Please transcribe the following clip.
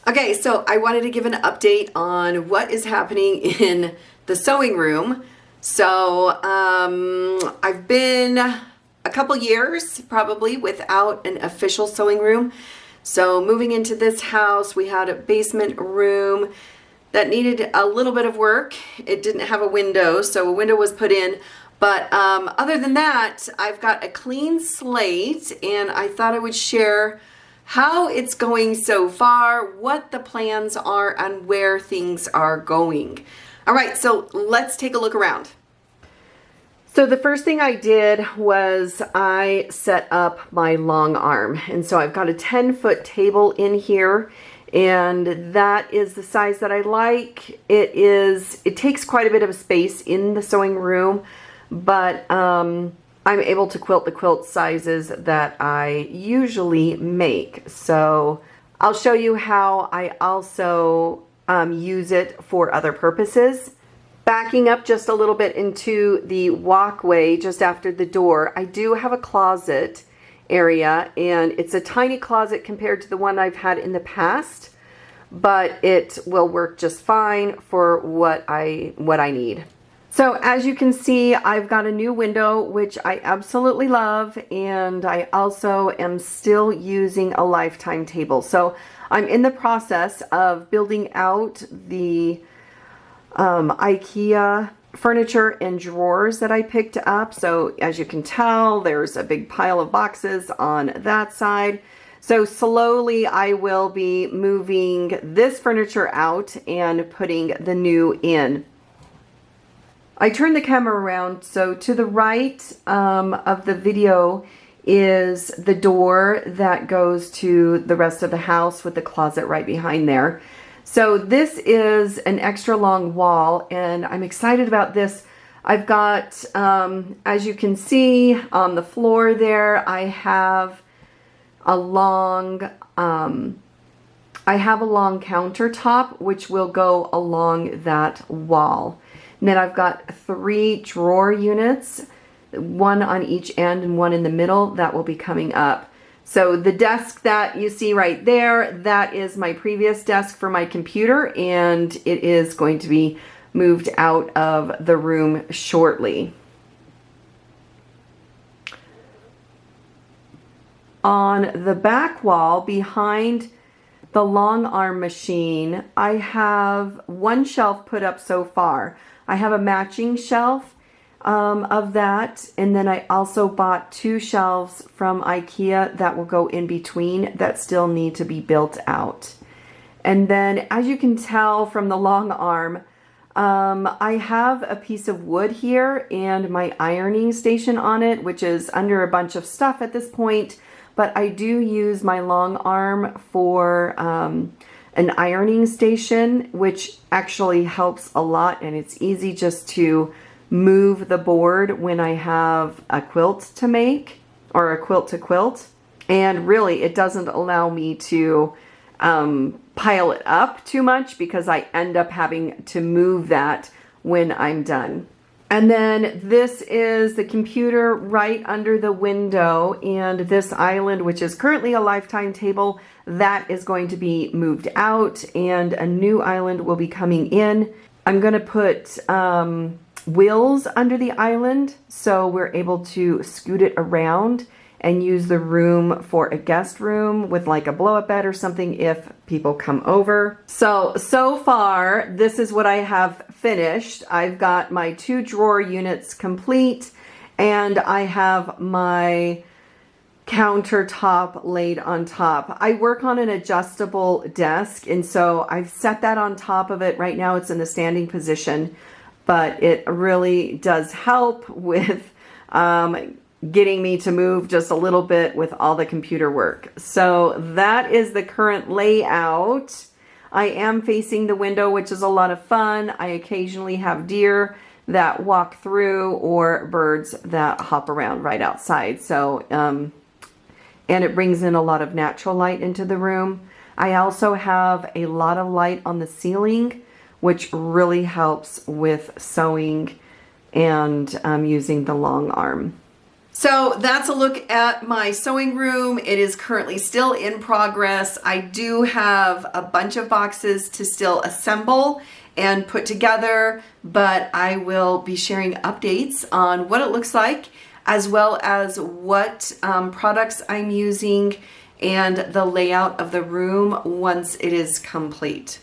Okay, so I wanted to give an update on what is happening in the sewing room. So I've been a couple years probably without an official sewing room. So moving into this house, we had a basement room that needed a little bit of work. It didn't have a window, so a window was put in. But other than that, I've got a clean slate, and I thought I would share how it's going so far, what the plans are, and where things are going. All right, so let's take a look around. So the first thing I did was I set up my long arm. And so I've got a 10-foot table in here, and that is the size that I like. It takes quite a bit of space in the sewing room, but I'm able to quilt the quilt sizes that I usually make. So I'll show you how I also use it for other purposes. Backing up just a little bit into the walkway just after the door, I do have a closet area, and it's a tiny closet compared to the one I've had in the past, but it will work just fine for what I need. So as you can see, I've got a new window, which I absolutely love, and I also am still using a lifetime table. So I'm in the process of building out the Ikea furniture and drawers that I picked up. So as you can tell, there's a big pile of boxes on that side. So slowly I will be moving this furniture out and putting the new in. I turned the camera around, so to the right of the video is the door that goes to the rest of the house with the closet right behind there. So this is an extra long wall, and I'm excited about this. I've got, as you can see on the floor there, I have a long countertop which will go along that wall. And then I've got 3 drawer units, one on each end and one in the middle that will be coming up. So the desk that you see right there, that is my previous desk for my computer, and it is going to be moved out of the room shortly. On the back wall behind the long arm machine, I have one shelf put up so far. I have a matching shelf of that, and then I also bought 2 shelves from Ikea that will go in between that still need to be built out. And then as you can tell from the long arm, I have a piece of wood here and my ironing station on it, which is under a bunch of stuff at this point, but I do use my long arm for an ironing station, which actually helps a lot, and it's easy just to move the board when I have a quilt to make or a quilt to quilt. And really it doesn't allow me to pile it up too much because I end up having to move that when I'm done. And then this is the computer right under the window, and this island, which is currently a lifetime table, that is going to be moved out and a new island will be coming in. I'm going to put wheels under the island so we're able to scoot it around and use the room for a guest room with like a blow-up bed or something if people come over. So far, this is what I have finished. I've got my 2 drawer units complete, and I have my countertop laid on top. I work on an adjustable desk, and so I've set that on top of it. Right now it's in the standing position, but it really does help with getting me to move just a little bit with all the computer work. So that is the current layout. I am facing the window, which is a lot of fun. I occasionally have deer that walk through or birds that hop around right outside. So, and it brings in a lot of natural light into the room. I also have a lot of light on the ceiling, which really helps with sewing and using the long arm. So that's a look at my sewing room. It is currently still in progress. I do have a bunch of boxes to still assemble and put together, but I will be sharing updates on what it looks like, as well as what products I'm using and the layout of the room once it is complete.